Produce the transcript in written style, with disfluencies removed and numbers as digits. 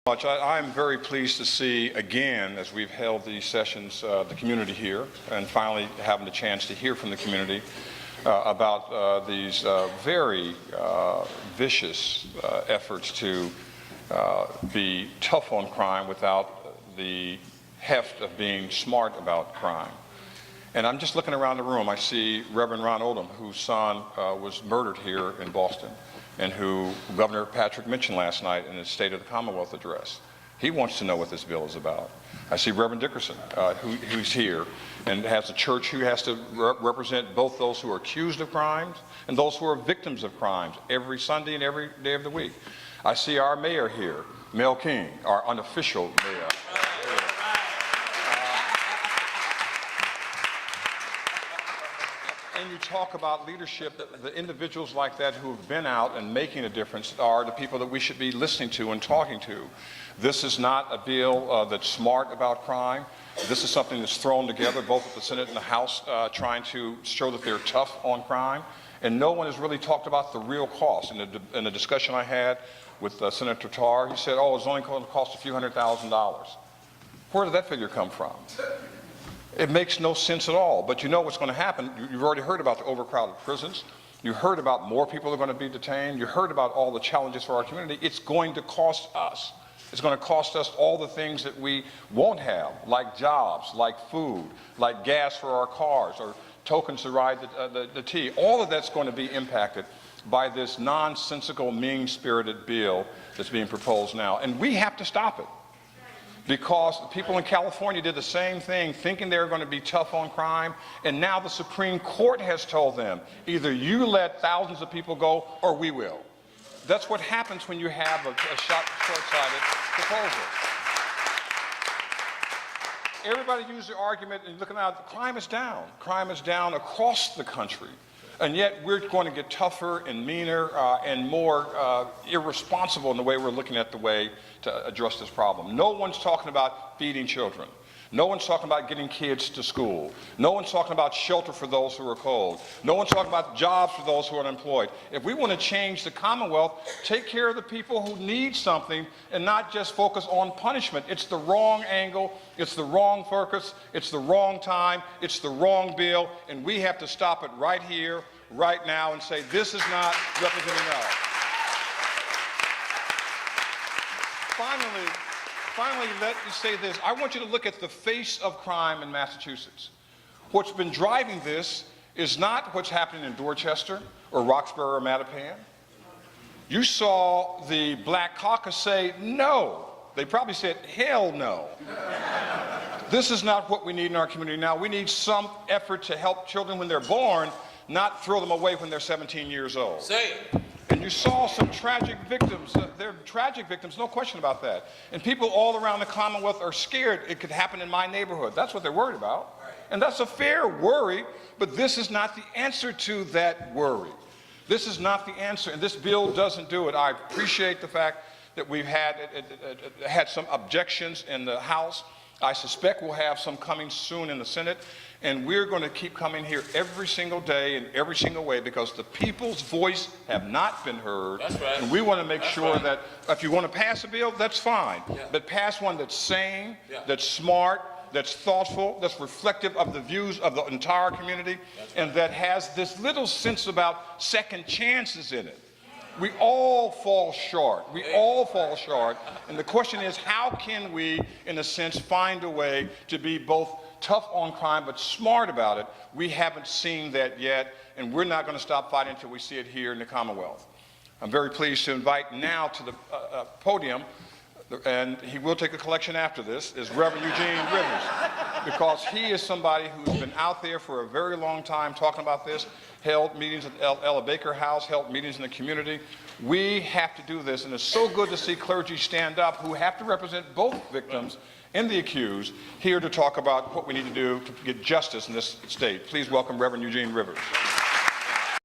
I'm very pleased to see again, as we've held these sessions, the community here, and finally having the chance to hear from the community about these very vicious efforts to be tough on crime without the heft of being smart about crime. And I'm just looking around the room. I see Reverend Ron Odom, whose son was murdered here in Boston, and who Governor Patrick mentioned last night in his State of the Commonwealth address. He wants to know what this bill is about. I see Reverend Dickerson, who's here, and has a church who has to represent both those who are accused of crimes and those who are victims of crimes every Sunday and every day of the week. I see our mayor here, Mel King, our unofficial mayor. And you talk about leadership, the individuals like that who have been out and making a difference are the people that we should be listening to and talking to. This is not a bill that's smart about crime. This is something that's thrown together both at the Senate and the House trying to show that they're tough on crime. And no one has really talked about the real cost. In the discussion I had with Senator Tarr, he said, oh, it's only going to cost a few $100,000. Where did that figure come from? It makes no sense at all. But you know what's going to happen. You've already heard about the overcrowded prisons. You heard about more people are going to be detained. You heard about all the challenges for our community. It's going to cost us. It's going to cost us all the things that we won't have, like jobs, like food, like gas for our cars, or tokens to ride the T. All of that's going to be impacted by this nonsensical, mean-spirited bill that's being proposed now. And we have to stop it. Because people in California did the same thing, thinking they were going to be tough on crime, and now the Supreme Court has told them, either you let thousands of people go or we will. That's what happens when you have a short-sighted proposal. Everybody used the argument, and looking out, crime is down. Crime is down across the country. And yet we're going to get tougher and meaner and more irresponsible in the way we're looking at the way to address this problem. No one's talking about feeding children. No one's talking about getting kids to school. No one's talking about shelter for those who are cold. No one's talking about jobs for those who are unemployed. If we want to change the Commonwealth, take care of the people who need something and not just focus on punishment. It's the wrong angle. It's the wrong focus. It's the wrong time. It's the wrong bill. And we have to stop it right here, right now, and say this is not representing us. Finally, let me say this. I want you to look at the face of crime in Massachusetts. What's been driving this is not what's happening in Dorchester or Roxbury or Mattapan. You saw the Black Caucus say no. They probably said hell no. This is not what we need in our community now. We need some effort to help children when they're born, not throw them away when they're 17 years old. Say it. And you saw some tragic victims. They're tragic victims, no question about that. And people all around the Commonwealth are scared it could happen in my neighborhood. That's what they're worried about. And that's a fair worry, but this is not the answer to that worry. This is not the answer, and this bill doesn't do it. I appreciate the fact that we've had some objections in the House. I suspect we'll have some coming soon in the Senate, and we're going to keep coming here every single day in every single way because the people's voice have not been heard. That's right. And we want to make sure that if you want to pass a bill, that's fine, but pass one that's sane, that's smart, that's thoughtful, that's reflective of the views of the entire community, and that has this little sense about second chances in it. We all fall short. We all fall short. And the question is, how can we, in a sense, find a way to be both tough on crime but smart about it? We haven't seen that yet, and we're not going to stop fighting until we see it here in the Commonwealth. I'm very pleased to invite now to the podium, and he will take a collection after this, is Reverend Eugene Rivers, because he is somebody who's been out there for a very long time talking about this, held meetings at Ella Baker House, held meetings in the community. We have to do this, and it's so good to see clergy stand up who have to represent both victims and the accused here to talk about what we need to do to get justice in this state. Please welcome Reverend Eugene Rivers.